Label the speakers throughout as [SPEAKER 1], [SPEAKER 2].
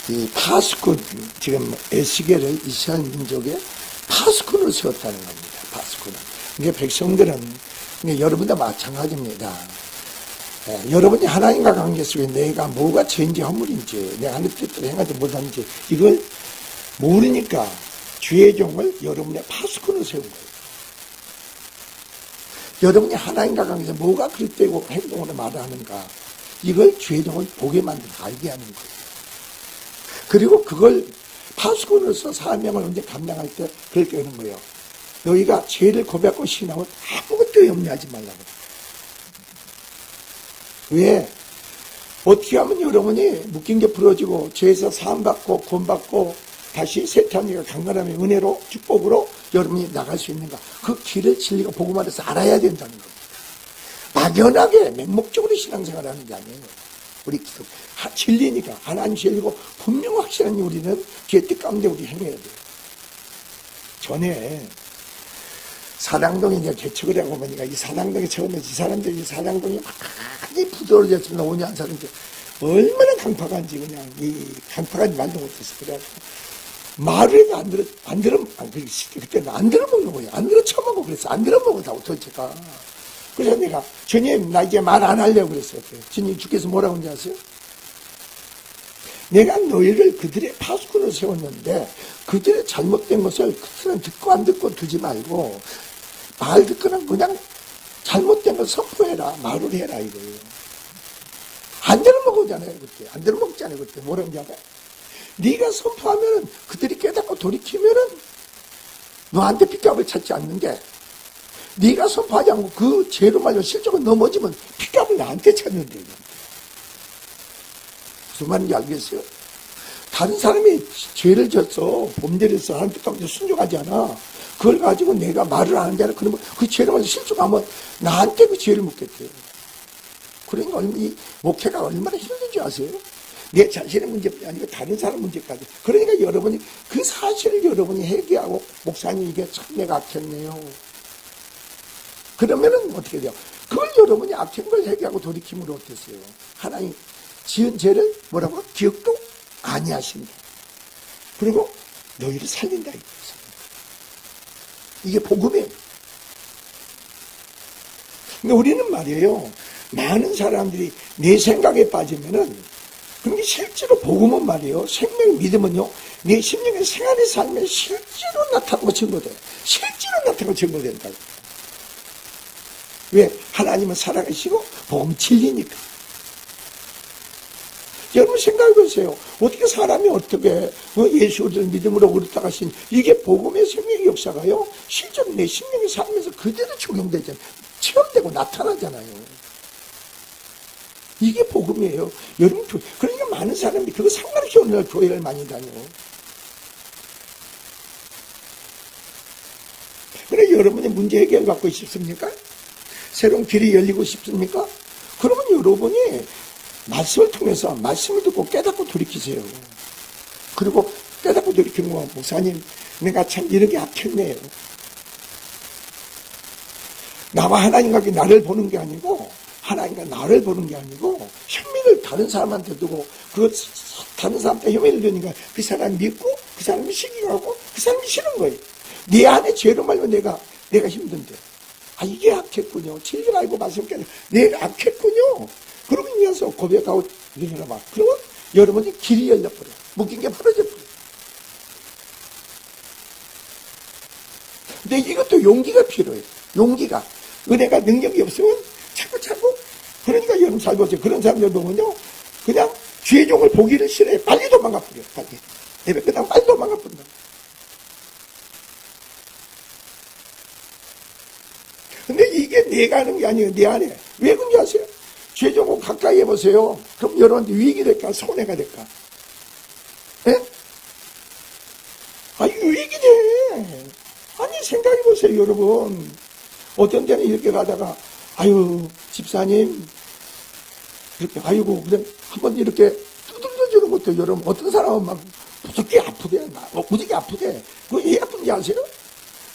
[SPEAKER 1] 이 파수꾼, 지금 에스겔을 이스라엘 민족의 파수꾼을 세웠다는 겁니다. 파수꾼은. 이게 백성들은, 이게 여러분도 마찬가지입니다. 여러분이 하나님과 관계 속에 내가 뭐가 죄인지 허물인지, 내가 하늘 뜻대로 행하지 못하는지, 이걸 모르니까 주의 종을 여러분의 파수꾼을 세운 거예요. 여러분이 하나님과 관계에서 뭐가 그릇되고 행동으로 말하는가, 이걸 주의 종을 보게 만들어 알게 하는 거예요. 그리고 그걸 파수꾼으로서 사명을 언제 감당할 때 그렇게 하는 거예요. 너희가 죄를 고백하고 신앙을 아무것도 염려하지 말라고. 왜? 어떻게 하면 여러분이 묶인 게 풀어지고 죄에서 사함받고 구원받고 다시 세탄이가 강건함의 은혜로 축복으로 여러분이 나갈 수 있는가? 그 길을 진리가 복음 안에서 알아야 된다는 겁니다. 막연하게 맹목적으로 신앙생활을 하는 게 아니에요. 우리 진리니까 하나님 진리고 분명 확실한 우리는 주의 뜻 가운데 우리 행해야 돼요. 전에 사당동에 이제 개척을 하고 보니까 이 사당동에 처음에 이 사람들이 이 사당동이 많이 부드러워졌습니다. 5년 사람들 얼마나 강팍한지 그냥 이 강팍한지 말도 못했어. 그래가지고 말을 해도 그때는 안 들어먹는 거예요. 안 들어 쳐먹고 그랬어. 안 들어먹었다고 도대체가. 그래서 내가 주님 나 이제 말 안 하려고 그랬어요. 주님 주께서 뭐라고 하는지 아세요? 내가 너희를 그들의 파수꾼을 세웠는데 그들의 잘못된 것을 그들은 듣고 안 듣고 두지 말고 말 듣거나 그냥 잘못된 걸 선포해라. 말을 해라 이거예요. 안 들어먹었잖아요. 그때. 안 들어먹잖아요. 그때. 뭐라고 하냐면 네가 선포하면은 그들이 깨닫고 돌이키면은 너한테 핏값을 찾지 않는데 네가 선포하지 않고 그 죄로 말려 실족을 넘어지면 핏값을 나한테 찾는데. 무슨 말인지 알겠어요? 다른 사람이 죄를 졌어. 범죄를 했어. 하나님 뜻가운데 순종하지 않아. 그걸 가지고 내가 말을 안 하는 게 아니라 그러면 그 죄로 말려 실족하면 나한테 그 죄를 묻겠대요. 그러니까 이 목회가 얼마나 힘든지 아세요? 내 자신의 문제뿐이 아니고 다른 사람 문제까지. 그러니까 여러분이 그 사실을 여러분이 회개하고 목사님 이게 참 내가 악했네요. 그러면은 어떻게 돼요? 그걸 여러분이 악한 걸 회개하고 돌이킴으로 어땠어요? 하나님 지은 죄를 뭐라고? 기억도 아니하신다. 그리고 너희를 살린다 이거예요. 이게 복음이에요. 근데 우리는 말이에요. 많은 사람들이 내 생각에 빠지면은 그게 실제로 복음은 말이에요. 생명 믿음은요. 내 심령의 생활의 삶에 실제로 나타나고 증거돼. 실제로 나타나고 증거된다. 왜? 하나님은 살아계시고 복음은 진리니까. 여러분 생각해 보세요. 어떻게 사람이 어떻게 예수를 믿음으로 의롭다가신 이게 복음의 생명의 역사가요. 실제로 내 심령의 삶에서 그대로 적용되잖아요. 체험되고 나타나잖아요. 이게 복음이에요. 여러분, 그러니까 많은 사람들이 그거 상관없이 오늘날 교회를 많이 다녀. 그래, 여러분이 문제 해결 받고 싶습니까? 새로운 길이 열리고 싶습니까? 그러면 여러분이 말씀을 통해서 말씀을 듣고 깨닫고 돌이키세요. 그리고 깨닫고 돌이키는 거, 목사님, 내가 참 이런 게 악했네요. 나와 하나님과 나를 보는 게 아니고, 하나님과 나를 보는 게 아니고, 혐의를 다른 사람한테 두고, 다른 사람한테 혐의를 두니까 그 사람이 믿고, 그 사람이 시기하고, 그 사람이 싫은 거예요. 내 안에 죄로 말면 내가 힘든데. 아, 이게 악했군요. 진리를 알고 말씀 깨는 내가 악했군요. 그러고 이어서 고백하고 일어나봐. 그러면 여러분이 길이 열려버려. 묶인 게 풀어져버려. 근데 이것도 용기가 필요해요. 용기가. 은혜가 능력이 없으면 자꾸 그러니까 여러분 잘 보세요. 그런 사람들 보면요. 그냥 주의 종을 보기를 싫어해. 빨리 도망가 버려. 빨리. 예배 끝나고 빨리 도망가 버린다. 근데 이게 내가 하는 게 아니에요. 내 안에. 왜 그런지 아세요? 죄종을 가까이 해보세요. 그럼 여러분한테 위익이 될까? 손해가 될까? 예? 아니, 위익이 돼. 아니, 생각해보세요, 여러분. 어떤 때는 이렇게 가다가, 아유, 집사님, 이렇게, 아이고, 그냥 한번 이렇게 두들겨주는 것도 여러분, 어떤 사람은 막 무섭게 아프대. 무지개 아프대. 그거 왜 아픈지 아세요?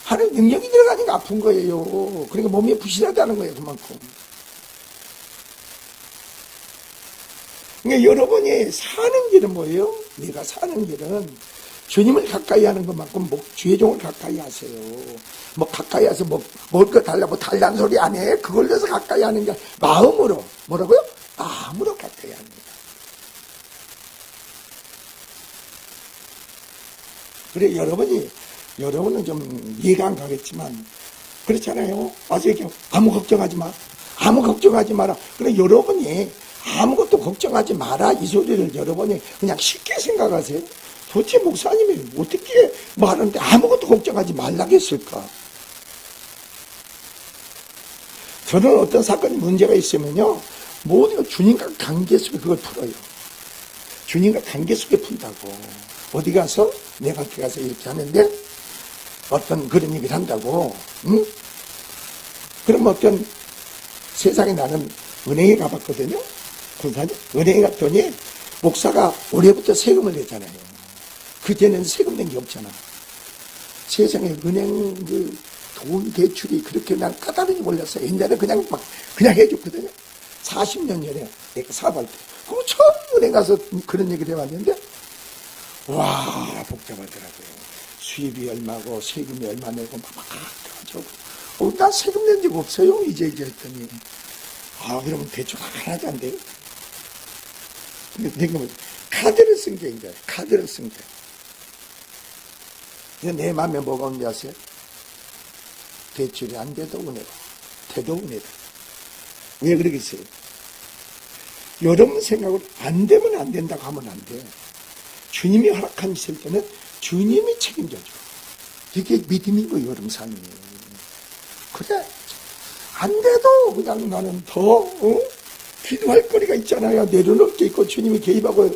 [SPEAKER 1] 하는 능력이 들어가니까 아픈 거예요. 그러니까 몸이 부실하다는 거예요, 그만큼. 그러니까 여러분이 사는 길은 뭐예요? 내가 사는 길은 주님을 가까이 하는 것만큼 주의종을 가까이 하세요. 뭐 가까이 해서 먹을 거 달라고 달라는 소리 안 해. 그걸 위해서 가까이 하는 게 마음으로. 뭐라고요? 마음으로 가까이 합니다. 그래, 여러분은 좀 이해가 안 가겠지만, 그렇잖아요. 와서 이렇게 아무 걱정하지 마. 아무 걱정하지 마라. 그래, 여러분이 아무것도 걱정하지 마라. 이 소리를 여러분이 그냥 쉽게 생각하세요. 도대체 목사님이 어떻게 말하는데 아무것도 걱정하지 말라고 했을까? 저는 어떤 사건이 문제가 있으면요, 모든 주님과 관계 속에 그걸 풀어요. 주님과 관계 속에 푼다고. 어디 가서 내가 어디 가서 이렇게 하는데 어떤 그런 얘기를 한다고. 응? 그럼 어떤 세상에 나는 은행에 가봤거든요. 군사님 은행에 갔더니 목사가 올해부터 세금을 내잖아요. 그때는 세금 낸 게 없잖아. 세상에 은행 그 돈 대출이 그렇게 난 까다로이 몰랐어요. 옛날에 그냥 해줬거든요. 40년 전에 내가 사업할 때. 그거 처음 은행 가서 그런 얘기를 해봤는데, 와, 복잡하더라고요. 수입이 얼마고 세금이 얼마 내고 막 나 세금 낸 적 없어요. 이제 했더니, 그러면 대출 하나도 안 돼요. 근데 내가 카드를 쓴 게 이제 카드를 쓴 게. 내 마음에 뭐가 온지 아세요? 대출이 안 돼도 은혜로, 돼도 은혜로. 왜 그러겠어요? 여러분 생각으로 안 되면 안 된다고 하면 안 돼. 주님이 허락하실 때는 주님이 책임져줘. 이게 믿음인 거예요, 여러분 삶이. 그래, 안 돼도 그냥 나는 더 기도할 거리가 있잖아요. 내려놓을 게 있고 주님이 개입하고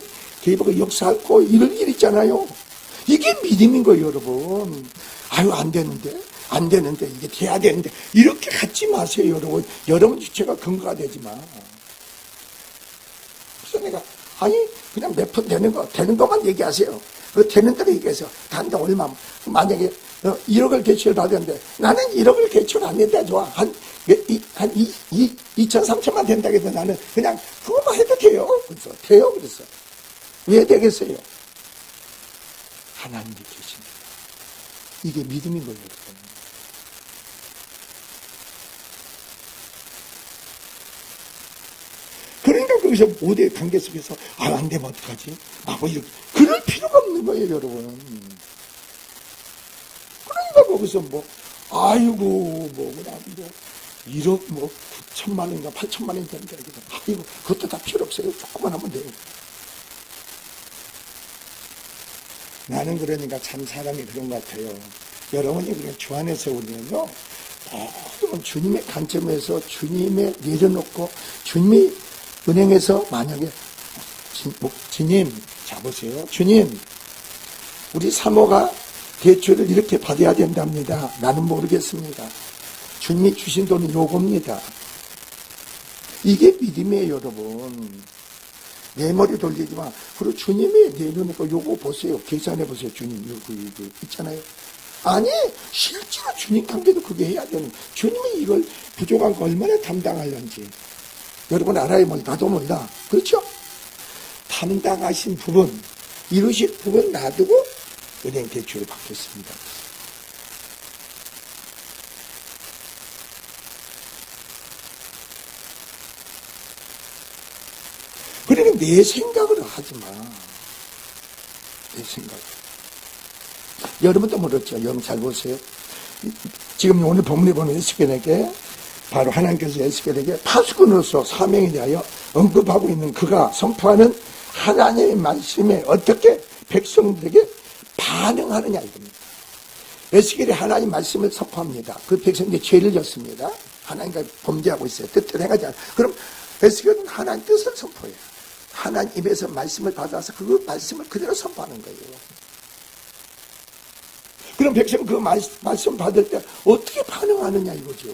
[SPEAKER 1] 역사하고 이럴 일 있잖아요. 이게 믿음인 거예요, 여러분. 안 되는데 이게 돼야 되는데 이렇게 갖지 마세요, 여러분. 여러분 주체가 근거가 되지 마. 그래서 내가 그냥 몇 푼 되는 것만 얘기하세요. 그 되는 대로 얘기해서 단다 얼마. 만약에 1억을 대출을 받았는데 나는 1억을 대출 안 낸다 좋아. 한 2천 3천만 된다 해도 나는 그냥 그것만 해도 돼요. 그래서 돼요. 그래서 왜 되겠어요? 하나님이 계십니다. 이게 믿음인 거예요, 여러분. 그러니까 거기서 모두의 관계 속에서 안 되면 어떡하지? 이렇게 그럴 필요가 없는 거예요, 여러분. 그러니까 거기서 그냥 1억 9천만 원인가 8천만 원이 된다. 그것도 다 필요 없어요. 조금만 하면 돼요. 나는 그러니까 참 사람이 그런 것 같아요. 여러분이 그냥 주 안에서 우리는요, 모든 주님의 관점에서 주님의 내려놓고 주님이 은행에서 만약에 주님, 자 보세요. 주님, 우리 사모가 대출을 이렇게 받아야 된답니다. 나는 모르겠습니다. 주님이 주신 돈은 요겁니다. 이게 믿음이에요, 여러분. 내 머리 돌리지 마. 그리고 주님이 내려놓고 요거 보세요. 계산해 보세요. 주님, 이거 있잖아요. 아니, 실제로 주님 관계도 그게 해야 되는. 주님이 이걸 부족한 거 얼마나 담당하려는지. 여러분 알아요? 나도 몰라. 그렇죠? 담당하신 부분, 이루실 부분 놔두고 은행 대출을 받겠습니다. 그러니까 내 생각으로 하지 마. 내 생각. 여러분도 모르죠. 여러분 잘 보세요. 지금 오늘 본문에 보면 에스겔에게 바로 하나님께서 에스겔에게 파수꾼으로서 사명에 대하여 언급하고 있는 그가 선포하는 하나님의 말씀에 어떻게 백성들에게 반응하느냐 이겁니다. 에스겔이 하나님 말씀을 선포합니다. 그 백성들이 죄를 졌습니다. 하나님과 범죄하고 있어요. 뜻대로 행하지 않아요. 그럼 에스겔은 하나님 뜻을 선포해요. 하나님 입에서 말씀을 받아서 그 말씀을 그대로 선포하는 거예요. 그럼 백성은 그 말씀 받을 때 어떻게 반응하느냐 이거죠.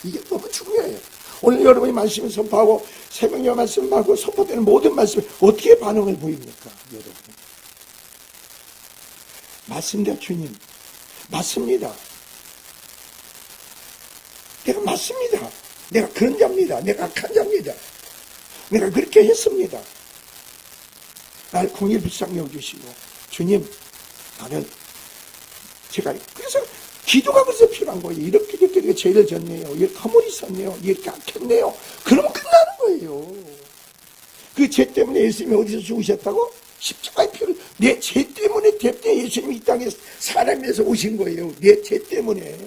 [SPEAKER 1] 이게 너무 중요해요. 오늘 여러분이 말씀을 선포하고 새벽에 말씀하고 선포되는 모든 말씀에 어떻게 반응을 보입니까? 여러분. 맞습니다, 주님. 맞습니다. 내가 맞습니다. 내가 그런 자입니다. 내가 악한 자입니다. 내가 그렇게 했습니다. 날 공일비상 여겨주시고, 주님, 나는 제가, 그래서 기도가 그래서 필요한 거예요. 이렇게 죄를 졌네요. 이렇게 허물이 있었네요. 이렇게 악했네요. 그러면 끝나는 거예요. 그 죄 때문에 예수님이 어디서 죽으셨다고? 십자가의 피를, 내 죄 때문에 예수님이 이 땅에 사람에서 오신 거예요. 내 죄 때문에.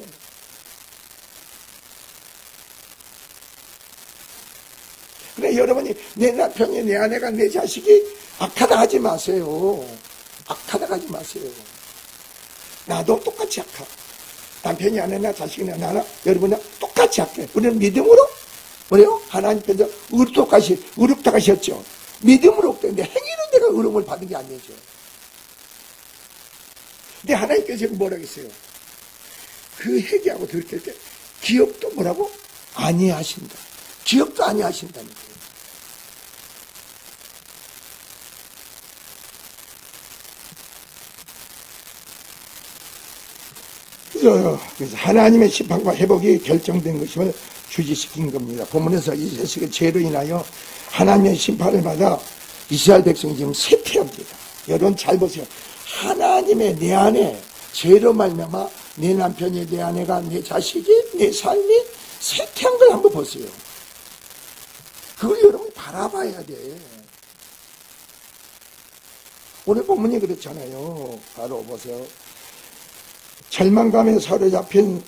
[SPEAKER 1] 그래, 여러분이 내 남편이, 내 아내가, 내 자식이 악하다 하지 마세요. 악하다 하지 마세요. 나도 똑같이 악하. 남편이 아내나 자식이나 나나 여러분이나 똑같이 할게. 우리는 믿음으로 뭐래요? 하나님께서 의롭다 하셨죠. 믿음으로 없는데 행위로 내가 의로움을 받은 게 아니죠. 근데 하나님께서 뭐라 했어요? 그 회개하고 돌이킬 때 기업도 뭐라고? 아니하신다. 기업도 아니하신다는 거예요. 그래서 하나님의 심판과 회복이 결정된 것임을 주지시킨 겁니다. 본문에서 이 자식의 죄로 인하여 하나님의 심판을 받아 이스라엘 백성이 지금 쇠퇴합니다. 여러분 잘 보세요. 하나님의 내 안에 죄로 말미암아 내 남편이, 내 아내가, 내 자식이, 내 삶이 쇠퇴한 걸 한번 보세요. 그걸 여러분 바라봐야 돼. 오늘 본문이 그렇잖아요. 바로 보세요. 절망감에 사로잡힌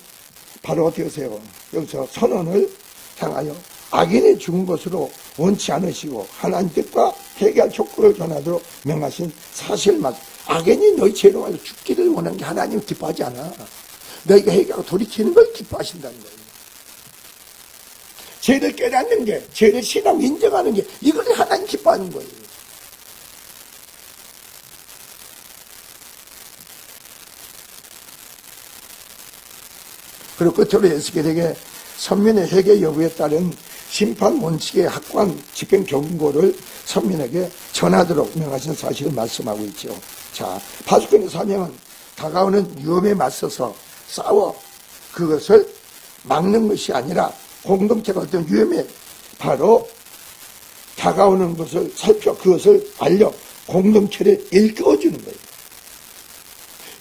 [SPEAKER 1] 바로 어떻게 하세요? 여기서 선언을 향하여 악인이 죽은 것으로 원치 않으시고 하나님 뜻과 회개할 촉구를 전하도록 명하신 사실 맞. 악인이 너희 죄로 말로 죽기를 원하는 게 하나님 기뻐하지 않아. 너희가 회개하고 돌이키는 걸 기뻐하신다는 거예요. 죄를 깨닫는 게, 죄를 신앙 인정하는 게, 이걸 하나님 기뻐하는 거예요. 그리고 끝으로 에스겔에게 선민의 회개 여부에 따른 심판 원칙의 확고한 집행 경고를 선민에게 전하도록 명하신 사실을 말씀하고 있죠. 자, 파수꾼의 사명은 다가오는 위험에 맞서서 싸워 그것을 막는 것이 아니라 공동체가 어떤 위험에 바로 다가오는 것을 살펴 그것을 알려 공동체를 일깨워주는 거예요.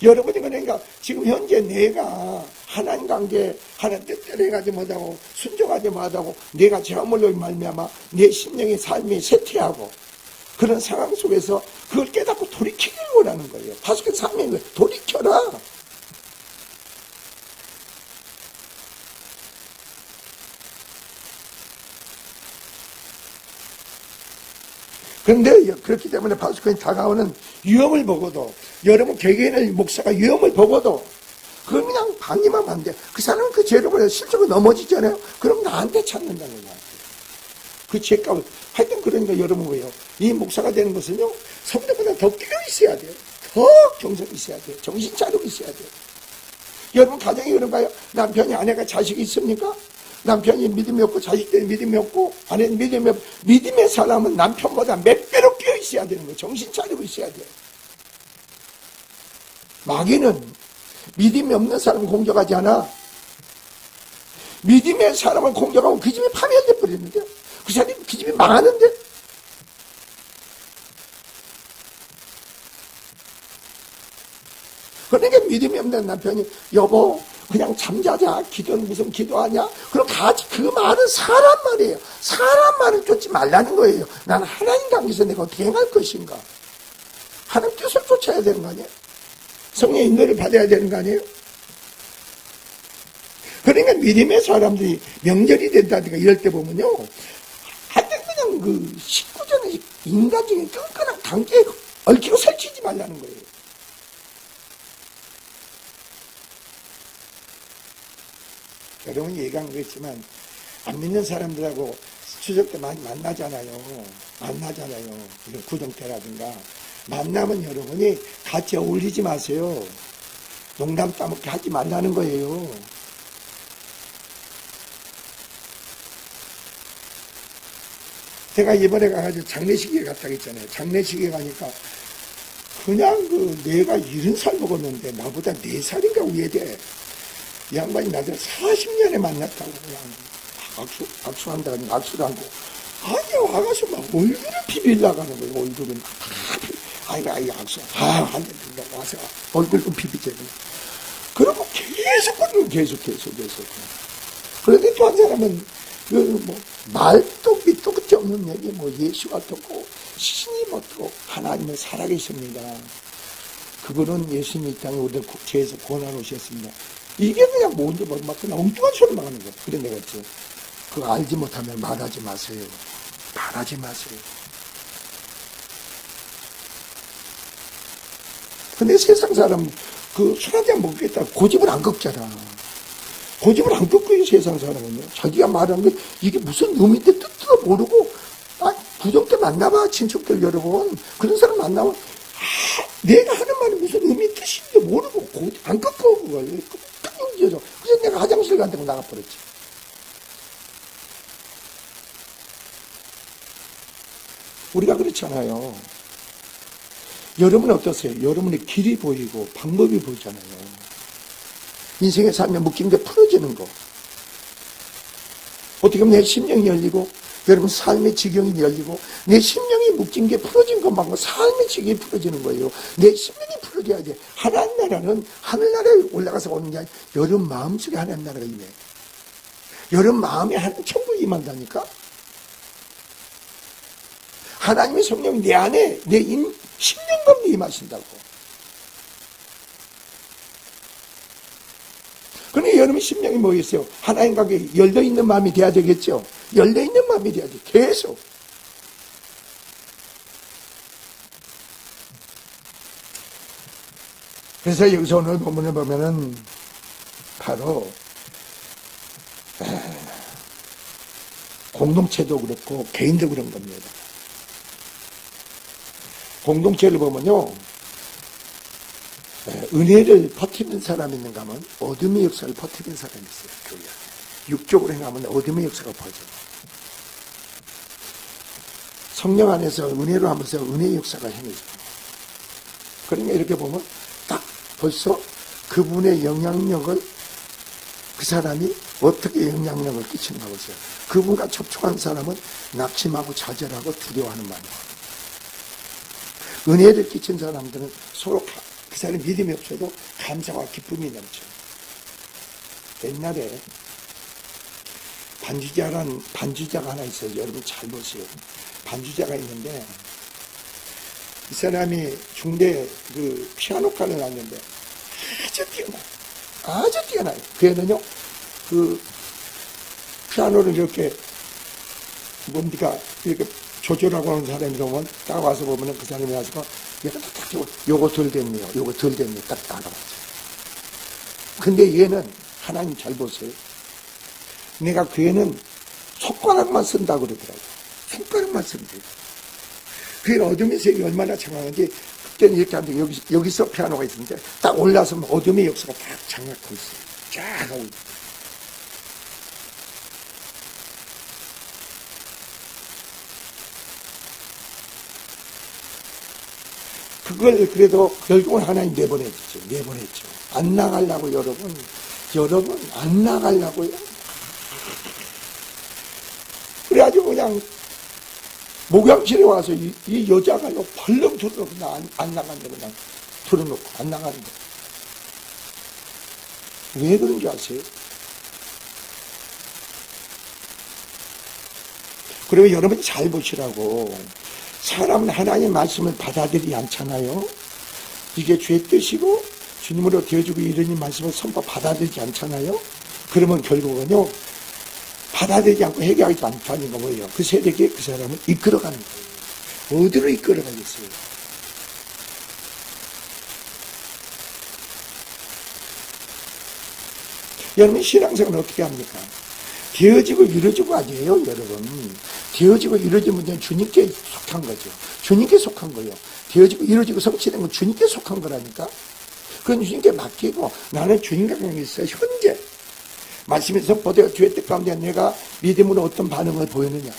[SPEAKER 1] 여러분이 그러니까 지금 현재 내가 하나님 관계, 하나님 뜻대로 해가지 못하고 순종하지 못하고 내가 죄물로 말미암아 내 심령의 삶이 쇠퇴하고 그런 상황 속에서 그걸 깨닫고 돌이키길 원하는 거예요. 파수꾼 사명인 거예요. 돌이켜라. 그런데 그렇기 때문에 파수꾼이 다가오는 위험을 보고도 여러분 개개인의 목사가 위험을 보고도 그걸 그냥 방임하면 안 돼. 그 사람은 그 죄로 보여 실적으로 넘어지잖아요. 그럼 나한테 찾는다는 거야. 그 죄값을. 하여튼 그러니까 여러분 뭐예요? 이 목사가 되는 것은요. 성도보다 더 깨어 있어야 돼요. 더 경성이 있어야 돼요. 정신 차리고 있어야 돼요. 여러분 가정이 그런가요? 남편이 아내가 자식이 있습니까? 남편이 믿음이 없고 자식들이 믿음이 없고 아내는 믿음이 없고 믿음의 사람은 남편보다 몇 배로 깨어 있어야 되는 거예요. 정신 차리고 있어야 돼요. 마귀는 믿음이 없는 사람을 공격하지 않아. 믿음의 사람을 공격하면 그 집이 파멸돼 버리는데 그 사람이 그 집이 망하는데 그러니까 믿음이 없는 남편이 여보 그냥 잠자자. 기도는 무슨 기도하냐? 그럼 같이 그 말은 사람 말이에요. 사람 말을 쫓지 말라는 거예요. 나는 하나님 관계에서 내가 어떻게 행할 것인가? 하나님 뜻을 쫓아야 되는 거 아니에요? 성령의 인도를 받아야 되는 거 아니에요? 그러니까 믿음의 사람들이 명절이 된다든가 이럴 때 보면요. 하여튼 그냥 그 19전의 인간적인 끈끈한 관계에 얽히고 설치지 말라는 거예요. 여러분이 얘기한 거겠지만 안 믿는 사람들하고 추석 때 많이 만나잖아요. 이런 구정태라든가. 만나면 여러분이 같이 어울리지 마세요. 농담 따먹게 하지 말라는 거예요. 제가 이번에 가가지고 장례식에 갔다 했잖아요. 장례식에 가니까 그냥 내가 70살 먹었는데 나보다 4살인가 위에 돼. 이 양반이 나를 40년에 만났다고 그냥 악수한다고 악수를 하고 아니 와가지고 막 얼굴을 비빌려고 하는 거예요. 얼굴을 막 아이가 약속, 안 된다, 와서 얼굴 좀 비비잖아. 그러고 계속. 그런데 또 한 사람은, 말도 밑도 끝이 없는 얘기, 예수가 어떻고, 신이 어떻고, 하나님은 살아계십니다. 그분은 예수님이 이 땅에 우리를 죄에서 구원하러 오셨습니다. 이게 그냥 뭔지 막 그냥 엉뚱한 소리만 하는 거야. 그런 내가 있지. 그거 알지 못하면 말하지 마세요. 말하지 마세요. 근데 세상 사람, 술 한잔 먹겠다. 고집을 안 꺾잖아. 고집을 안 꺾어요, 세상 사람은요. 자기가 말하는 게 이게 무슨 의미인데 뜻도 모르고, 부정 때 만나봐, 친척들 여러분. 그런 사람 만나면, 내가 하는 말이 무슨 의미 뜻인지 모르고, 안 꺾어, 그걸. 딱 움직여서. 그래서 내가 화장실 간다고 나가버렸지. 우리가 그렇잖아요. 여러분 어떠세요? 여러분의 길이 보이고 방법이 보이잖아요. 인생에 살면 묶인 게 풀어지는 거. 어떻게 보면 내 심령이 열리고 여러분 삶의 지경이 열리고 내 심령이 묶인 게 풀어진 것만큼 삶의 지경이 풀어지는 거예요. 내 심령이 풀어져야 돼. 하나님 나라는 하늘나라에 올라가서 오는 게 아니라 여러분 마음속에 하나님 나라가 임해. 여러분 마음에 하나님 천국이 임한다니까. 하나님의 성령이 내 안에 내 심령 가운데 임하신다고. 그러니 여러분 심령이 뭐겠어요? 하나님과 열려있는 마음이 돼야 되겠죠? 열려있는 마음이 돼야 돼. 계속. 그래서 여기서 오늘 본문을 보면은 바로 공동체도 그렇고 개인도 그런 겁니다. 공동체를 보면요, 은혜를 퍼뜨리는 사람이 있는가 하면 어둠의 역사를 퍼뜨리는 사람이 있어요. 교회. 육적으로 행하면 어둠의 역사가 퍼져요. 성령 안에서 은혜로 하면서 은혜의 역사가 행해져요. 그러니까 이렇게 보면 딱 벌써 그분의 영향력을 그 사람이 어떻게 영향력을 끼치는가 보세요. 그분과 접촉한 사람은 낙심하고 좌절하고 두려워하는 마음이에요. 은혜를 끼친 사람들은 서로 그 사람이 믿음이 없어도 감사와 기쁨이 넘쳐. 옛날에 반주자가 하나 있어요. 여러분 잘 보세요. 반주자가 있는데 이 사람이 중대 피아노과를 나왔는데 아주 뛰어나요. 그 애는요, 피아노를 이렇게 이렇게 조절하고 하는 사람이 보면 딱 와서 보면은 그 사람이 와서 얘가 딱 요거 덜 됐네요. 요거 덜 됐네요. 딱 알아봤죠. 근데 얘는 하나님 잘 보세요. 내가 그 애는 손가락만 쓴다고 그러더라고요. 손가락만 쓴대요. 그 애는 어둠의 색이 얼마나 장황한지 그때는 이렇게 하는데 여기서 피아노가 있는데 딱 올라서면 어둠의 역사가 딱 장악하고 있어요. 쫙 하고 있어요. 그걸 그래도 결국은 하나님 내보냈죠. 안 나가려고 여러분 안 나가려고요. 그래가지고 그냥 목욕실에 와서 이 여자가 벌렁 들어놓고 나 안 나간다 그냥 들어놓고 안 나간다. 왜 그런지 아세요? 그러면 여러분 잘 보시라고. 사람은 하나님의 말씀을 받아들이지 않잖아요. 이게 주의 뜻이고 주님으로 되어주고 이러니 말씀을 선포 받아들이지 않잖아요. 그러면 결국은요, 받아들이지 않고 회개하지 않다는 거 뭐예요? 그 세력에 그 사람을 이끌어가는 거예요. 어디로 이끌어가겠어요? 여러분 신앙생활은 어떻게 합니까? 되어지고 이루어지고 아니에요, 여러분. 되어지고 이루어진 문제는 주님께 속한 거죠. 주님께 속한 거예요. 되어지고 이루어지고 성취된 건 주님께 속한 거라니까. 그건 주님께 맡기고 나는 주님과 관계에서 현재 말씀에서 보되 주의 뜻 가운데 내가 믿음으로 어떤 반응을 보이느냐,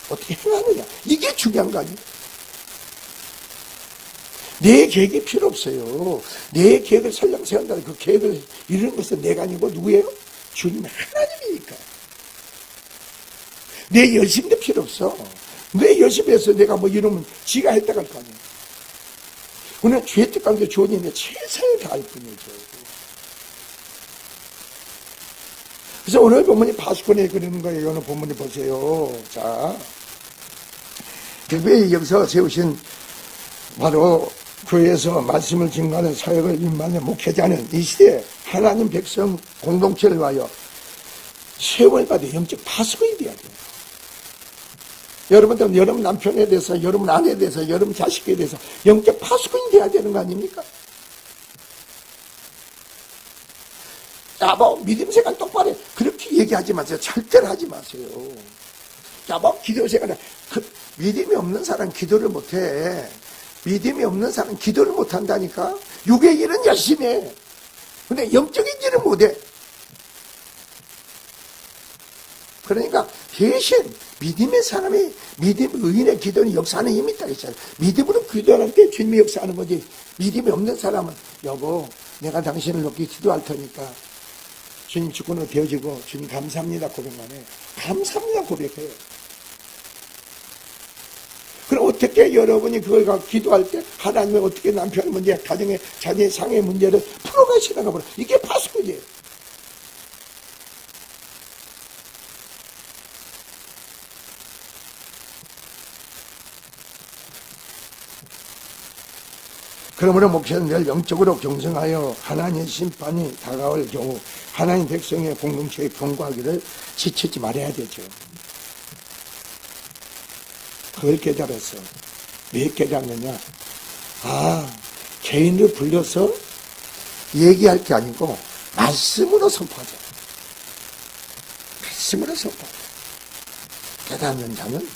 [SPEAKER 1] 어떻게 행하느냐, 이게 중요한 거 아니에요. 내 계획이 필요 없어요. 내 계획을 설령 세운다는 그 계획을 이루는 것은 내가 아니고 누구예요? 주님 하나님이니까. 내 열심도 필요 없어. 내 열심히 해서 내가 뭐 이러면 지가 했다고 할 거 아니에요. 우리는 주의 뜻 가운데 주어지는데 최선을 다할 뿐이죠. 그래서 오늘 본문이 파수꾼에 그리는 거예요. 오늘 본문을 보세요. 자, 교회에 여기서 세우신 바로 교회에서 말씀을 증거하는 사역을 임하는 목회자는 이 시대에 하나님 백성 공동체를 위하여 세움을 받아 영적 파수꾼이 되어야 돼요. 여러분들은 여러분 남편에 대해서, 여러분 아내에 대해서, 여러분 자식에 대해서 영적 파수꾼이 되어야 되는 거 아닙니까? 야뭐 믿음 생활 똑바로 해. 그렇게 얘기하지 마세요. 절대로 하지 마세요. 야뭐 기도 생활, 믿음이 없는 사람 기도를 못해. 믿음이 없는 사람 기도를 못한다니까. 육의 일은 열심히 해. 근데 영적인 일은 못해. 그러니까 대신 믿음의 사람이, 믿음 의인의 기도는 역사하는 힘이 있다 했잖아요. 믿음으로 기도할 때 주님이 역사하는 거지. 믿음이 없는 사람은 여보 내가 당신을 높이 기도할 테니까 주님 주권으로 되어지고 주님 감사합니다 고백만 해. 감사합니다 고백해요. 그럼 어떻게 여러분이 그걸 기도할 때 하나님은 어떻게 남편 문제, 가정의 자녀의 상의 문제를 풀어가시는가 보라. 이게 파수꾼이에요. 그러므로 목회는 늘 영적으로 경성하여 하나님의 심판이 다가올 경우 하나님 백성의 공동체에 경고하기를 지치지 말아야 되죠. 그걸 깨달았어. 왜 깨달느냐? 개인을 불러서 얘기할 게 아니고 말씀으로 선포하자. 말씀으로 선포하자. 깨닫는 자는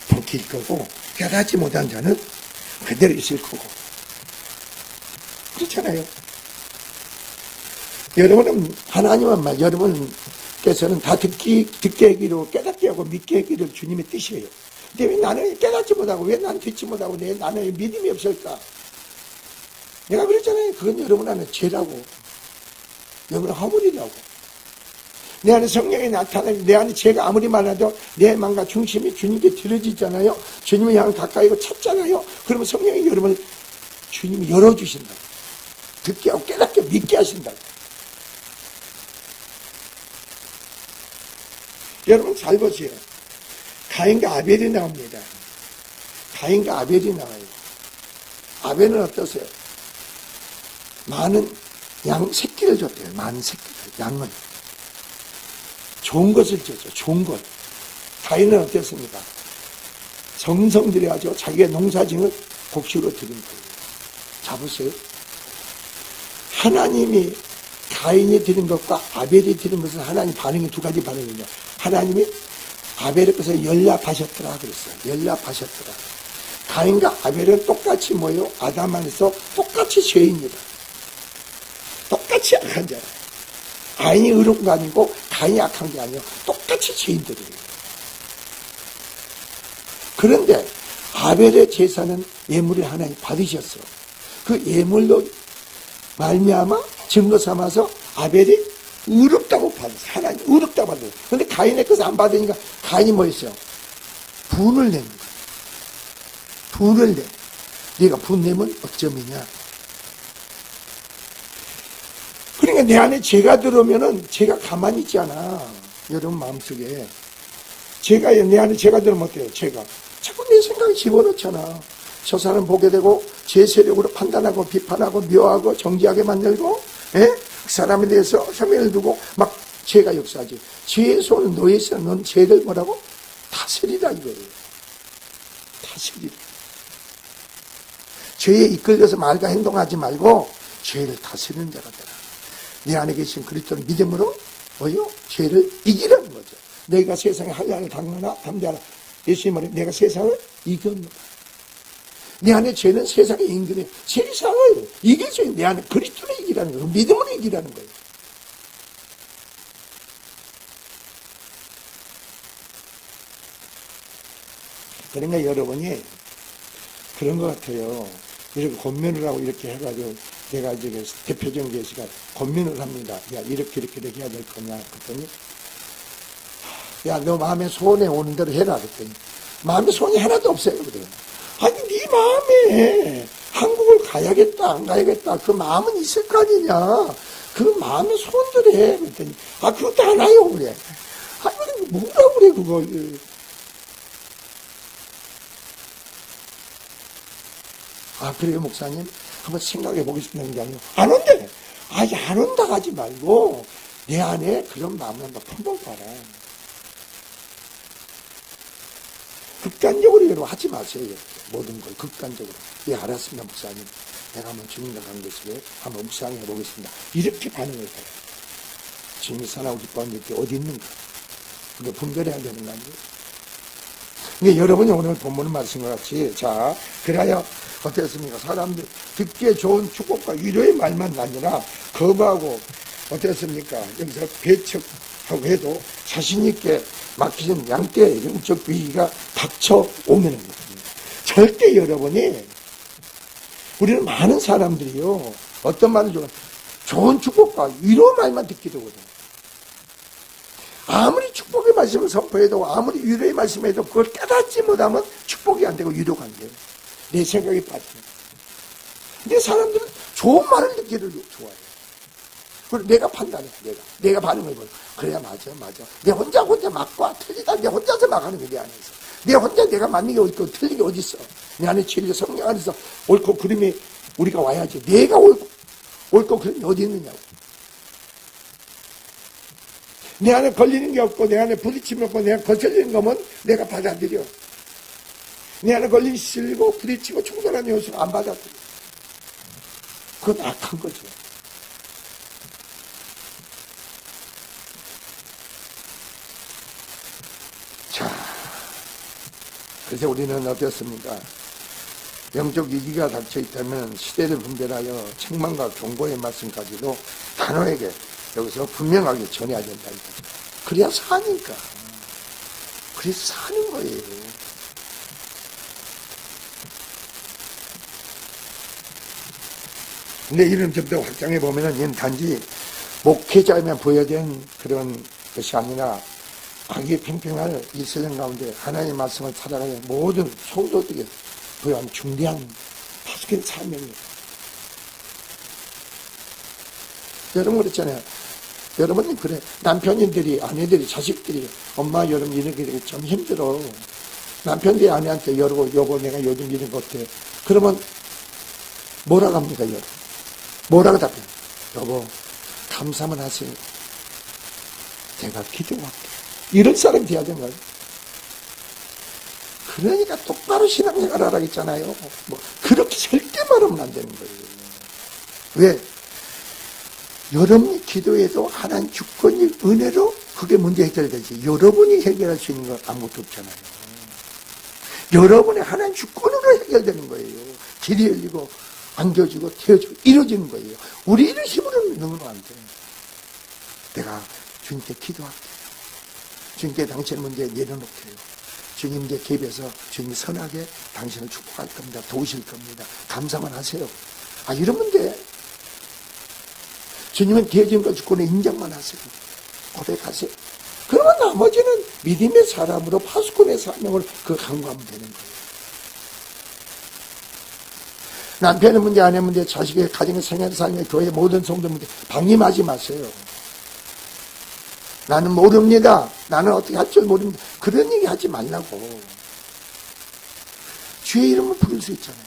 [SPEAKER 1] 바뀔 거고 깨닫지 못한 자는 그대로 있을 거고. 그렇잖아요. 여러분은 하나님의 말, 여러분께서는 다 듣게 하기로, 깨닫게 하고 믿게 하기를 주님의 뜻이에요. 근데 왜 나는 깨닫지 못하고, 왜 나는 듣지 못하고, 나는 믿음이 없을까? 내가 그랬잖아요. 그건 여러분 안에 죄라고. 여러분 허물이라고. 내 안에 성령이 나타나면 내 안에 죄가 아무리 많아도 내 마음과 중심이 주님께 들어지잖아요. 주님을 향해 가까이 찾잖아요. 그러면 성령이 여러분을 주님이 열어주신다. 듣게 하고 깨닫게 믿게 하신다. 여러분 잘 보세요. 가인과 아벨이 나옵니다. 가인과 아벨이 나와요. 아벨은 어떠세요? 많은 양 새끼를 줬대요. 많은 새끼를. 양은. 좋은 것을 줬죠. 좋은 것. 가인은 어땠습니까? 정성 들여가지고 자기의 농사짐을 곡식으로 드린 거예요. 잡으세요. 하나님이 가인이 드린 것과 아벨이 드린 것은 하나님 반응이 두 가지 반응이죠. 하나님이 아벨의 것을 연락하셨더라 그랬어요. 연락하셨더라. 가인과 아벨은 똑같이 뭐예요? 아담 안에서 똑같이 죄인이다. 똑같이 악한 자라. 가인이 의로운 거 아니고 가인이 악한 게 아니에요. 똑같이 죄인들이에요. 그런데 아벨의 제사는 예물을 하나님 받으셨어. 그 예물로 말미암아 증거 삼아서 아벨이 의롭다고 받았어. 하나님 의롭다고 받았어. 그런데 가인의 것을 안 받으니까 가인이 뭐 했어요? 분을 내는 거야. 분을 내. 네가 분 내면 어쩌면이냐. 그러니까 내 안에 죄가 들어오면은 죄가 가만히 있지 않아. 여러분 마음속에. 내 안에 죄가 들어오면 어때요? 죄가. 자꾸 내 생각에 집어넣잖아. 저 사람 보게 되고 제 세력으로 판단하고 비판하고 묘하고 정지하게 만들고 그 사람에 대해서 혐의를 두고 막 죄가 역사하지. 죄의 손은 너에 있어. 넌 죄를 뭐라고? 다스리라 이거예요. 다스리라. 죄에 이끌려서 말과 행동하지 말고 죄를 다스리는 자가 되라. 내 안에 계신 그리스도를 믿음으로 뭐요? 죄를 이기라는 거죠. 내가 세상에 한량을 당하나 담대하라. 예수님 말해 내가 세상을 이겼노라. 내 안에 죄는 세상의 임금이에요. 세상을 이길 수 있는 내 안에 그리스도를 이기라는 거예요. 믿음으로 이기라는 거예요. 그러니까 여러분이 그런 것 같아요. 이렇게 권면을 하고 이렇게 해가지고 내가 이제 대표적인 예시가 권면을 합니다. 야 이렇게 해야 될 거냐 그랬더니 야 너 마음에 소원에 오는 대로 해라 그랬더니 마음에 소원이 하나도 없어요. 그래요. 아니 네 마음에 한국을 가야겠다, 안 가야겠다, 그 마음은 있을 거 아니냐. 그 마음의 소원대로 해. 그랬더니, 그것도 안 해요, 그래. 아니, 뭐라고 그래, 그걸. 그래요, 목사님? 한번 생각해 보겠습니다. 게 아니고, 안 온대. 안 온다 하지 말고, 내 안에 그런 마음을 한번 품어봐라. 극단적으로 여러분 하지 마세요. 모든 걸 극단적으로. 예, 알았습니다, 목사님. 내가 한번 주님과 관계 속에 한번 묵상해 보겠습니다. 이렇게 반응을 해요. 주님이 선하고 기뻐하는 게 어디 있는가? 그게 분별해야 되는 거 아니에요? 근데 여러분이 오늘 본문을 말씀과 같이, 자, 그래야 어땠습니까? 사람들 듣기에 좋은 축복과 위로의 말만 아니라 거부하고 어땠습니까? 여기서 배척하고 해도 자신있게 막히는 양떼의 영적 위기가 닥쳐오면 절대 여러분이, 우리는 많은 사람들이요, 어떤 말을 좋은 축복과 위로 말만 듣게 되거든요. 아무리 축복의 말씀을 선포해도, 아무리 위로의 말씀을 해도 그걸 깨닫지 못하면 축복이 안 되고 위로가 안 돼요. 내 생각이 빠져요. 근데 사람들은 좋은 말을 듣기를 좋아해요. 그리고 내가 판단해, 내가 반응을 보여. 그래야 맞아. 내 혼자 막고 틀리다. 내 혼자서 막하는 게 내 안에서. 내 혼자 내가 맞는 게 어디 있고 틀린 게 어디 있어. 내 안에 진리 성령 안에서 옳고 그름이 우리가 와야지. 내가 옳고 그름이 어디 있느냐고. 내 안에 걸리는 게 없고 내 안에 부딪힘이 없고 내가 거슬리는 거면 내가 받아들여. 내 안에 걸리고 부딪히고 충돌하는 요소를 안 받아들여. 그건 악한 거죠. 자, 그래서 우리는 어떻습니까? 영적 위기가 닥쳐 있다면 시대를 분별하여 책망과 경고의 말씀까지도 단호하게 여기서 분명하게 전해야 된다. 그래야 사니까. 그래서 사는 거예요. 근데 이런 점도 확장해 보면은 이는 단지 목회자에만 보여진 그런 것이 아니라 악이 팽팽할 이 세상 가운데 하나님의 말씀을 찾아가는 모든 성도들에게 부여한 중대한 파수꾼 사명이에요. 여러분 그랬잖아요. 여러분이 그래. 남편들이, 아내들이, 자식들이, 엄마 여러분 이렇게 좀 힘들어. 남편들이 아내한테 여보 내가 요즘 이런 것 같아. 그러면 뭐라고 합니까, 여러분? 뭐라고 답해요? 여보 감사만 하세요. 제가 기도할게요. 이런 사람이 돼야 되는 거예요. 그러니까 똑바로 신앙생활 하라고 했잖아요. 그렇게 절대 말하면 안 되는 거예요. 왜? 여러분이 기도해도 하나님 주권이 은혜로 그게 문제 해결되지. 여러분이 해결할 수 있는 건 아무것도 없잖아요. 여러분의 하나님 주권으로 해결되는 거예요. 길이 열리고 안겨지고 태워지고 이루어지는 거예요. 우리 이런 힘으로는 넣으면 안 돼요. 내가 주님께 기도할게요. 주님께 당신의 문제 내려놓게요. 주님께 개입해서 주님이 선하게 당신을 축복할 겁니다. 도우실 겁니다. 감사만 하세요. 이러면 돼. 주님은 대전과 주권의 인정만 하세요. 고백하세요. 그러면 나머지는 믿음의 사람으로 파수꾼의 사명을 강구하면 되는 거예요. 남편의 문제, 아내 문제, 자식의 가정의 생활, 삶의 교회 모든 성도 문제 방임하지 마세요. 나는 모릅니다. 나는 어떻게 할 줄 모릅니다. 그런 얘기 하지 말라고. 주의 이름을 부를 수 있잖아요.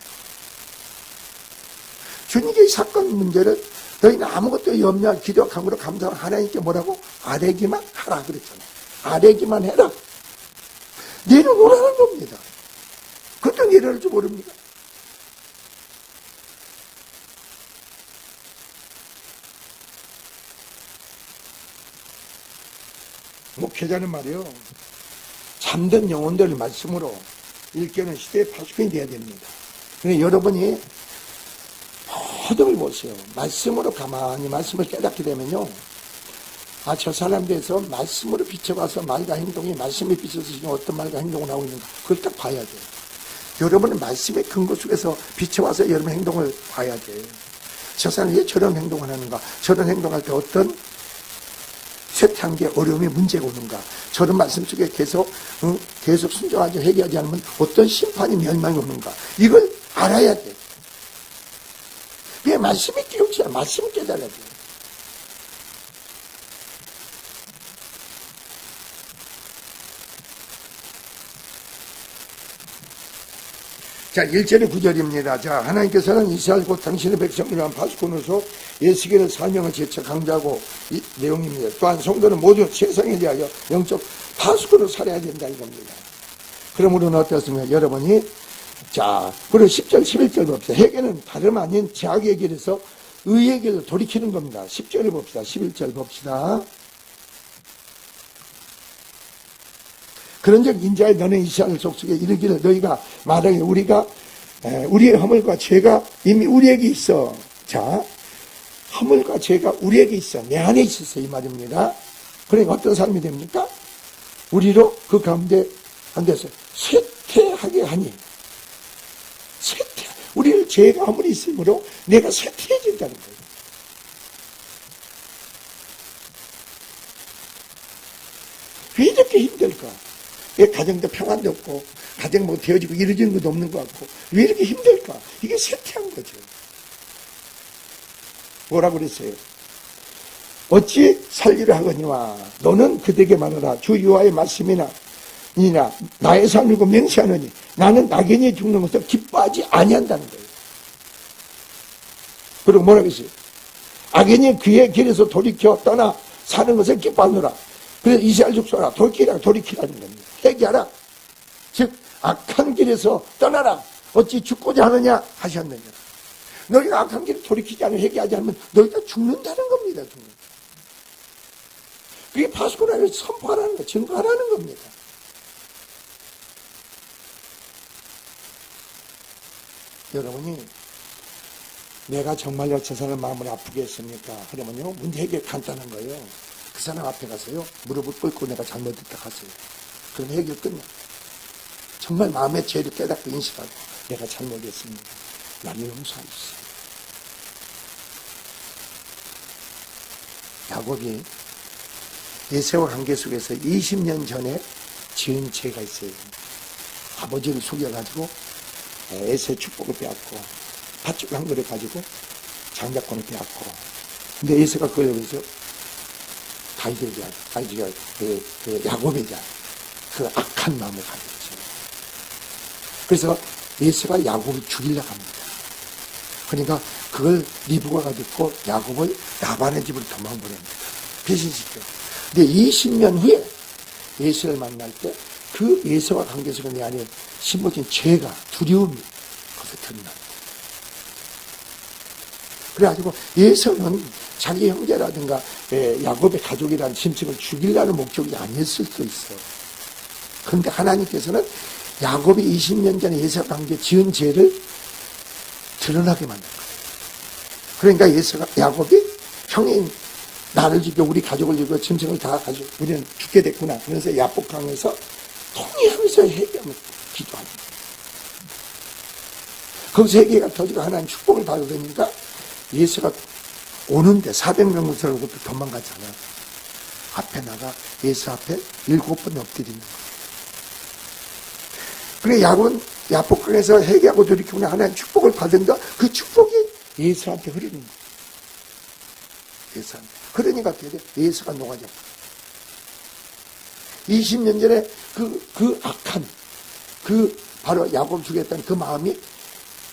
[SPEAKER 1] 주님께 이 사건 문제를 너희는 아무것도 염려할 기도와 간구로 감사하고 하나님께 뭐라고? 아뢰기만 하라 그랬잖아요. 아뢰기만 해라. 내려놓으라는 겁니다. 그것도 내려놓을 줄 모릅니다. 목회자는 말이요, 잠든 영혼들을 말씀으로 일깨우는 시대의 파수꾼이 되어야 됩니다. 그런데 여러분이 모든 걸 보세요. 말씀으로 가만히 말씀을 깨닫게 되면요, 저 사람들에서 말씀으로 비춰가서 말과 행동이 말씀에 비춰서 지금 어떤 말과 행동을 하고 있는가, 그걸 딱 봐야 돼요. 여러분은 말씀의 근거 속에서 비춰와서 여러분 행동을 봐야 돼요. 저 사람이 왜 저런 행동을 하는가, 저런 행동할 때 어떤 쇠퇴한 게 어려움이 문제가 오는가, 저런 말씀 속에 계속 순종하지 회개하지 않으면 어떤 심판이 멸망이 오는가, 이걸 알아야 돼. 그게 말씀이 깨우쳐야 말씀이 깨달아야 돼요. 자, 1절의 9절입니다. 자, 하나님께서는 이스라엘 곧 당신의 백성을 위한 파수꾼으로서 예수께를 사명을 제쳐 강조하고 이 내용입니다. 또한 성도는 모든 세상에 대하여 영적 파수꾼으로 살아야 된다 이겁니다. 그러므로는 어떻습니까? 여러분이 자, 그리고 10절, 11절 봅시다. 회개는 다름 아닌 죄악의 길에서 의의 길로 돌이키는 겁니다. 10절을 봅시다. 11절 봅시다. 그런즉 인자에 너는 이스라엘 족속에 이르기를 너희가 말하기를 우리가 우리의 허물과 죄가 이미 우리에게 있어. 자, 허물과 죄가 우리에게 있어. 내 안에 있었어 이 말입니다. 그러니까 어떤 사람이 됩니까? 우리로 그 가운데 안 돼서 쇠퇴하게 하니 우리를 죄가 아무리 있으므로 내가 쇠퇴해진다는 거예요. 왜 이렇게 힘들까? 왜 가정도 평안도 없고 가정 뭐 되어지고 이루어지는 것도 없는 것 같고 왜 이렇게 힘들까? 이게 쇠퇴한 거죠. 뭐라고 그랬어요? 어찌 살기를 하거니와 너는 그대에게 말하라. 주 여호와의 말씀이나 이나 나의 삶을 맹세하느니 나는 낙인이 죽는 것을 기뻐하지 아니한다는 거예요. 그리고 뭐라고 했어요? 악인이 그의 길에서 돌이켜 떠나 사는 것을 기뻐하노라. 그래서 이스라엘 족속아 돌이키라는 겁니다. 회개하라. 즉 악한 길에서 떠나라. 어찌 죽고자 하느냐 하셨느냐. 너희가 악한 길을 돌이키지 않으면 회개하지 않으면 너희가 죽는다는 겁니다. 그게 파수꾼을 선포하라는 거, 증거하라는 겁니다. 여러분이 내가 정말로 저 사람 마음을 아프게 했습니까? 그러면요 문제 해결 간단한 거예요. 그 사람 앞에 가서요 무릎을 꿇고 내가 잘못했다 하세요. 그럼 해결 끝나. 정말 마음의 죄를 깨닫고 인식하고 내가 잘못했습니다. 나를 용서하주세요. 야곱이 에사와 관계 속에서 20년 전에 지은 죄가 있어요. 아버지를 속여가지고 에사의 축복을 빼앗고 팥죽 한 그릇 가지고 장작권을 빼앗고 근데 에사가 그걸 여기서 야곱에게 그 악한 마음을 가졌죠. 그래서 에사가 야곱을 죽이려고 합니다. 그러니까 그걸 리브가 가지고 야곱을 라반의 집으로 도망보냅니다. 배신시켜. 근데 20년 후에 에사를 만날 때 그 에사와 관계 속에 내 안에 심어진 죄가 두려움이 거기서 드러납니다. 그래가지고 에사는 자기 형제라든가 야곱의 가족이라는 심층을 죽이려는 목적이 아니었을 수도 있어. 그런데 하나님께서는 야곱이 20년 전에 에사와 관계 지은 죄를 드러나게 만든 거예요. 그러니까 야곱이 형이 나를 죽여 우리 가족을 죽여 짐승을 다 가지고 우리는 죽게 됐구나. 그래서 야복강에서 통회하면서 회개하며 기도합니다. 거기서 회개가 터지고 하나님 축복을 받으니까 예수가 오는데 400명으로부터 도망가잖아. 앞에 나가 예수 앞에 7번 엎드리는 거예요. 그래 야곱은 야복강에서 회개하고 돌이키고 하나님 축복을 받은다. 그 축복이 예수한테 흐르는 거예요. 예수한테. 그러니까 예수가 녹아져. 20년 전에 그 악한, 바로 야곱 죽였던 그 마음이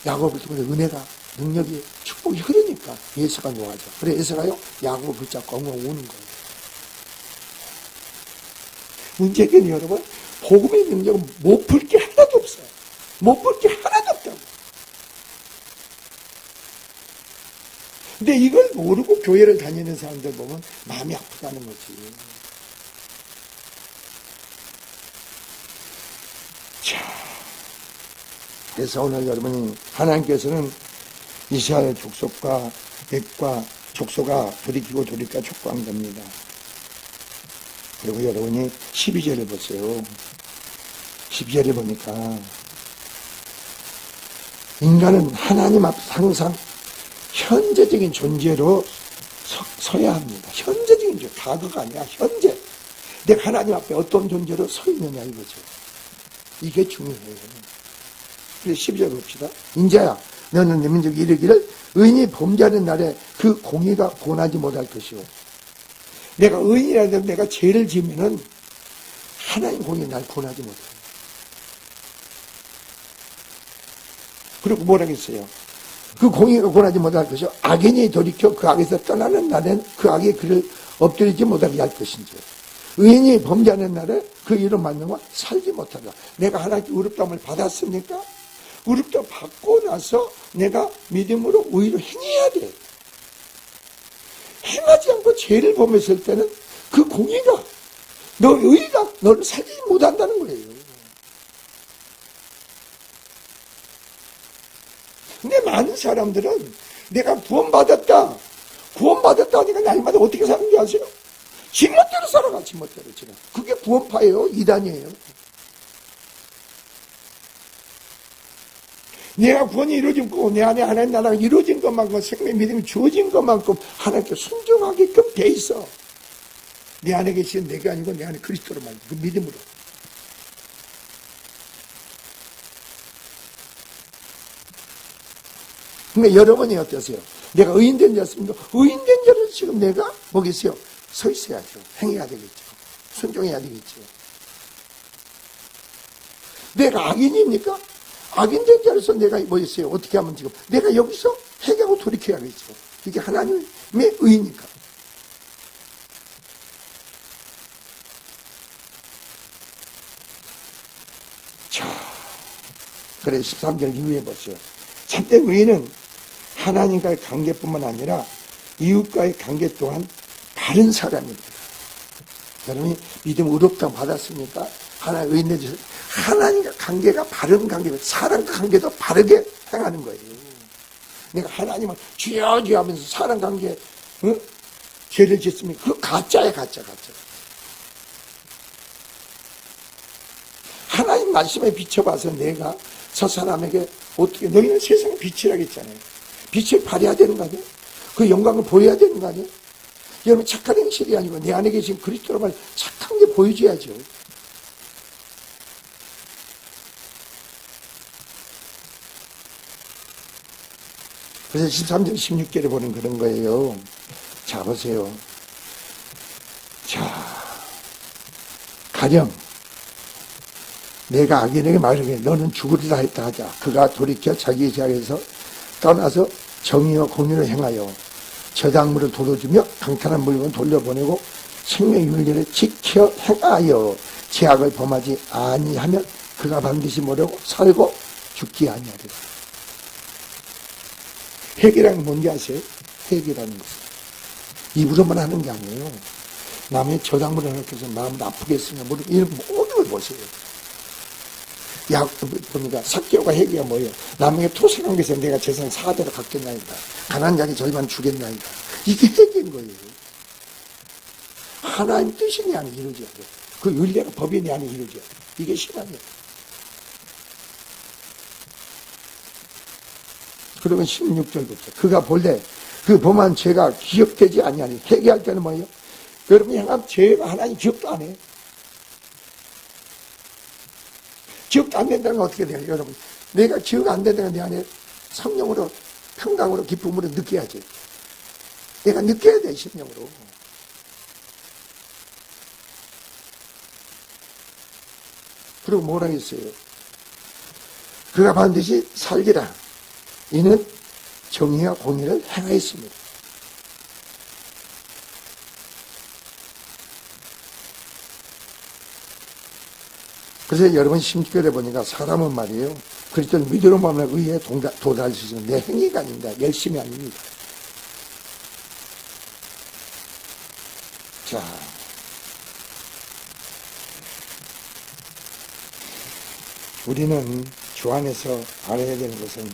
[SPEAKER 1] 야곱을 통해서 은혜가, 능력이, 축복이 흐르니까 예수가 녹아져. 그래, 예수가요, 야곱을 붙잡고 엉엉 우는 거예요. 문제는 여러분, 복음의 능력은 못 풀 게 하나도 없어요. 못 풀 게 하나도 없다고. 근데 이걸 모르고 교회를 다니는 사람들 보면 마음이 아프다는 거지. 자, 그래서 오늘 여러분이 하나님께서는 이스라엘 족속과 백과 족속아 돌이키고 돌이켜 촉구한 겁니다. 그리고 여러분이 12절을 보세요. 12절을 보니까 인간은 하나님 앞에 항상 현재적인 존재로 서야 합니다. 현재적인 존재, 과거가 아니라 현재. 내가 하나님 앞에 어떤 존재로 서 있느냐 이거죠. 이게 중요해요. 그래서 12절 봅시다. 인자야, 너는 내 민족이 이르기를 의인이 범죄하는 날에 그 공의가 권하지 못할 것이요. 내가 의인이라도 내가 죄를 지으면은 하나님 공의 날 권하지 못해요. 그리고 뭐라겠어요? 그 공의가 권하지 못할 것이요. 악인이 돌이켜 그 악에서 떠나는 날엔 그 악이 그를 엎드리지 못하게 할 것인지. 의인이 범죄하는 날에 그 일로 만나면 살지 못하다. 내가 하나님께 의롭다함을 받았습니까? 의롭다 받고 나서 내가 믿음으로 의로 행해야 돼. 행하지 않고 죄를 범했을 때는 그 공의가, 너 의가 너를 살리지 못한다는 거예요. 근데 많은 사람들은 내가 구원받았다 하니까 날마다 어떻게 사는 줄 아세요? 지멋대로 살아가, 지멋대로. 지금 그게 구원파예요, 이단이에요. 내가 구원이 이루어진 거고 내 안에 하나님 나라가 이루어진 것만큼 생명 믿음이 주어진 것만큼 하나님께 순종하게끔 돼 있어. 내 안에 계신 내가 아니고 내 안에 그리스도로 말이야. 그 믿음으로. 근데 여러분이 어떠세요? 내가 의인된 자였습니까? 의인된 자를 지금 내가 뭐겠어요? 서 있어야죠. 행해야 되겠죠. 순종해야 되겠죠. 내가 악인입니까? 악인된 자로서 내가 뭐였어요? 어떻게 하면 지금 내가 여기서 회개하고 돌이켜야겠죠. 이게 하나님의 의니까. 자, 그래 13절 이후에 보세요. 참된 의인은 하나님과의 관계뿐만 아니라 이웃과의 관계 또한 바른 사람입니다. 여러분이 믿음 의롭다 받았습니까? 하나님 의인된 자, 하나님과 관계가 바른 관계고 사람과 관계도 바르게 행하는 거예요. 내가 하나님을 주여 주여 하면서 사람 관계 죄를 짓으면 그 가짜야, 가짜. 하나님 말씀에 비춰봐서 내가 저 사람에게 어떻게, 너희는 세상 빛이라고 했잖아요. 빛을 발해야 되는 거 아니에요? 그 영광을 보여야 되는 거 아니에요? 여러분 착한 행실이 아니고 내 안에 계신 그리스도로 말 착한 게 보여줘야죠. 그래서 13절 16절에 보는 그런 거예요. 자 보세요. 자 가령 내가 악인에게 말하기를 너는 죽으리라 했다 하자. 그가 돌이켜 자기 자리에서 떠나서 정의와 공의를 행하여 저작물을 돌려주며 강탈한 물건을 돌려보내고 생명의 윤리를 지켜 행하여 죄악을 범하지 아니하면 그가 반드시 뭐라고 살고 죽지 아니하리라. 회개라는 건 뭔지 아세요? 회개라는 것은 입으로만 하는 게 아니에요. 남의 저작물을 해서 마음도 아프겠으냐 이런 모든 걸 보세요. 보니까 삭개오가 회개가 뭐예요? 남에게 토색한 것에서 내가 재산 4대로 갚겠나이다. 가난한 자에게 절반 주겠나이다. 이게 회개인 거예요. 하나님 뜻이 내 안에 이루어져야 돼. 그 윤리가 법이 내 안에 이루어져야 돼. 이게 신앙이에요. 그러면 16절부터 그가 본래 그 범한 죄가 기억되지 아니하니 회개할 때는 뭐예요? 여러분 향한 죄가 하나님 기억도 안 해요. 기억도 안 된다는 건 어떻게 돼요, 여러분? 내가 기억 안 된다는 건 내 안에 성령으로, 평강으로, 기쁨으로 느껴야지. 내가 느껴야 돼, 심령으로. 그리고 뭐라 했어요? 그가 반드시 살리라. 이는 정의와 공의를 행하였습니다. 그래서 여러분 16절에 보니까 사람은 말이에요. 그리스도를 믿음으로 만나 의에 도달할 수 있는 내 행위가 아닙니다. 열심이 아닙니다. 자, 우리는 주 안에서 알아야 되는 것은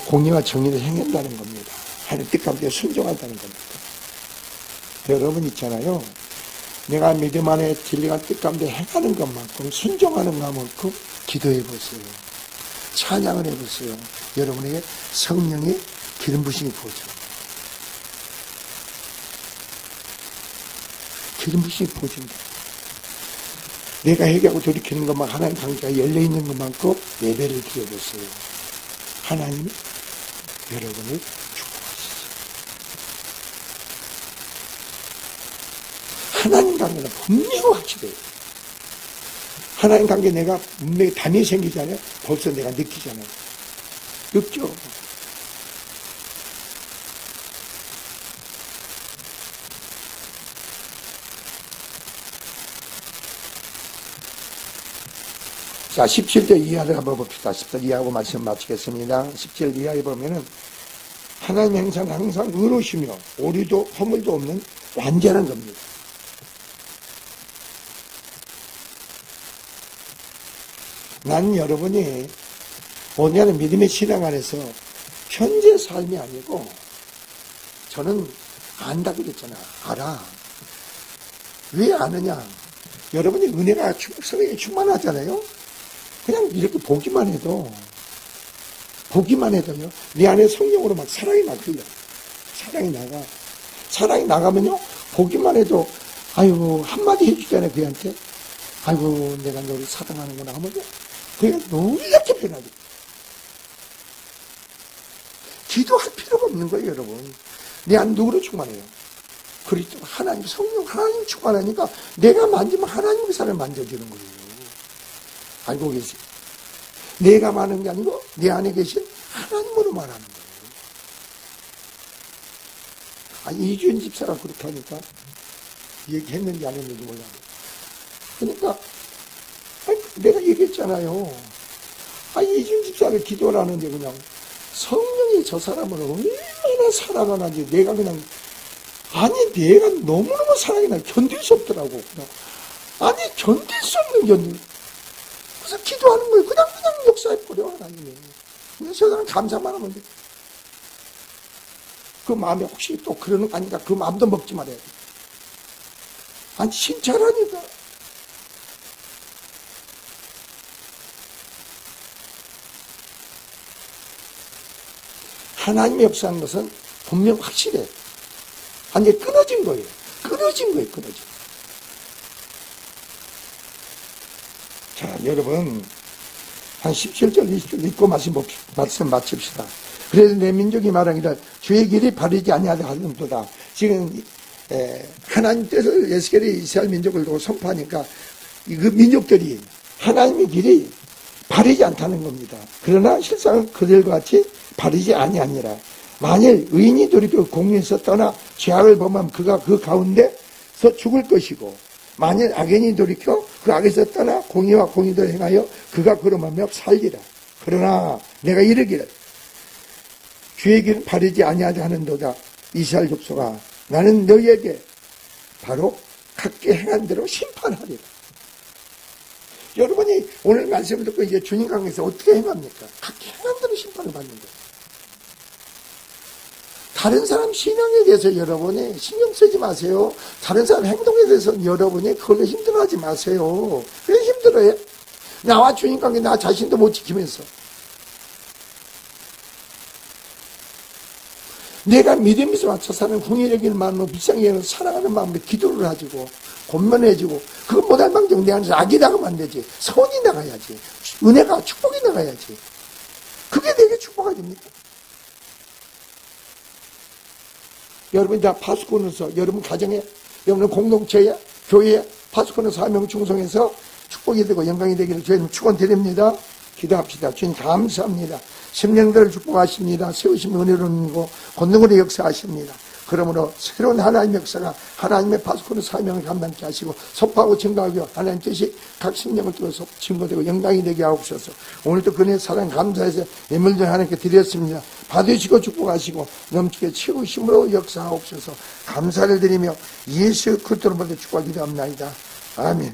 [SPEAKER 1] 공의와 정의를 행한다는 겁니다. 하나님 뜻 가운데 순종한다는 겁니다. 여러분 있잖아요. 내가 믿음 안에 진리가 뜻 가운데 행하는 것만큼 순종하는 것만큼 기도해 보세요. 찬양을 해보세요. 여러분에게 성령의 기름 부심이 부어져요. 기름 부심이 부어집니다. 내가 회개하고 돌이키는 것만 하나님 관계가 열려있는 것만큼 예배를 드려보세요. 하나님이 여러분을 축복하시죠. 하나님 관계는 분명히 확실해요. 하나님 관계 내가 분명히 담이 생기잖아요. 벌써 내가 느끼잖아요. 느껴. 자, 17절 이하를 한번 봅시다. 10절 이하하고 말씀 마치겠습니다. 17절 이하에 보면은 하나님 행사는 항상 의로우시며 오류도 허물도 없는 완전한 겁니다. 난 여러분이 오늘은 믿음의 신앙 안에서 현재 삶이 아니고 저는 안다 그랬잖아. 알아. 왜 아느냐? 여러분이 은혜가 성령이 충만하잖아요. 그냥 이렇게 보기만 해도요. 내 안에 성령으로 막 사랑이 막 흘러. 사랑이 나가. 사랑이 나가면요. 보기만 해도 아이고 한마디 해주잖아요. 그한테. 아이고 내가 너를 사랑하는구나 하면요. 그냥 놀랍게 변하죠. 기도할 필요가 없는 거예요, 여러분. 내 안 누구로 충만해요? 그리스도 하나님, 성령 하나님 충만하니까 내가 만지면 하나님의 사람을 만져주는 거예요. 알고 계세요? 내가 많은 게 아니고 내 안에 계신 하나님으로 말하는 거예요. 이주연 집사가 그렇게 하니까 얘기했는지 안 했는지 몰라요. 그러니까 내가 얘기했잖아요. 이주연 집사를 기도를 하는데 그냥 성령이 저 사람을 얼마나 사랑하는지 내가 그냥 내가 너무너무 사랑이 나 견딜 수 없더라고. 그냥 견딜 수 없는 견딜. 그래서 기도하는 거예요. 그냥 역사해버려, 하나님이. 그래서 저 사람 감사만 하면 돼. 그 마음에 혹시 또 그러는 거 아닌가, 그 마음도 먹지 말아야 돼. 진짜라니까. 하나님의 역사하는 것은 분명 확실해. 끊어진 거예요. 끊어진. 자, 여러분. 한 17절, 20절 읽고 말씀 마칩시다. 그래서 내 민족이 말하기를 주의 길이 바르지 아니하다 하는도다. 지금 하나님 뜻을 에스겔이 이스라엘 민족을 두고 선포하니까 그 민족들이 하나님의 길이 바르지 않다는 겁니다. 그러나 실상은 그들과 같이 바르지 아니하니라. 만일 의인이 돌이켜 공의에서 떠나 죄악을 범하면 그가 그 가운데서 죽을 것이고 만일 악인이 돌이켜 그 악에서 떠나 공의와 공의를 행하여 그가 그러하며 살리라. 그러나 내가 이르기를 주의 길은 바르지 아니하지 하는도다. 이스라엘 족속아 나는 너희에게 바로 각기 행한 대로 심판하리라. 여러분이 오늘 말씀을 듣고 이제 주님 강에서 어떻게 행합니까? 각기 행한 대로 심판을 받는 거예요. 다른 사람 신앙에 대해서 여러분이 신경 쓰지 마세요. 다른 사람 행동에 대해서 여러분이 그걸로 힘들어하지 마세요. 왜 힘들어해? 나와 주님 관계 나 자신도 못 지키면서. 내가 믿음에서 맞춰 사는 궁일여길 마음으로 불쌍히 사랑하는 마음으로 기도를 가지고 권면해주고 그거 못할 방정 내 안에서 악이 나가면 안 되지. 선이 나가야지. 은혜가 축복이 나가야지. 그게 내게 축복이 됩니까? 여러분 다 파수꾼으로서 여러분 가정에 여러분 공동체에 교회에 파수꾼으로서 사명 충성해서 축복이 되고 영광이 되기를 주님 축원드립니다. 기도합시다. 주님 감사합니다. 심령들을 축복하십니다. 세우시면 은혜로운고 권능으로 역사하십니다. 그러므로 새로운 하나님의 역사가 하나님의 파수꾼의 사명을 감당케 하시고 선포하고 증거하고 하나님 뜻이 각 심령을 통해서 증거되고 영광이 되게 하옵소서. 오늘도 그의 사랑 감사해서 예물들 하나님께 드렸습니다. 받으시고 축복하시고 넘치게 채우심으로 역사하옵소서. 감사를 드리며 예수 그리스도로 모두 축복하기도 합니다. 아멘.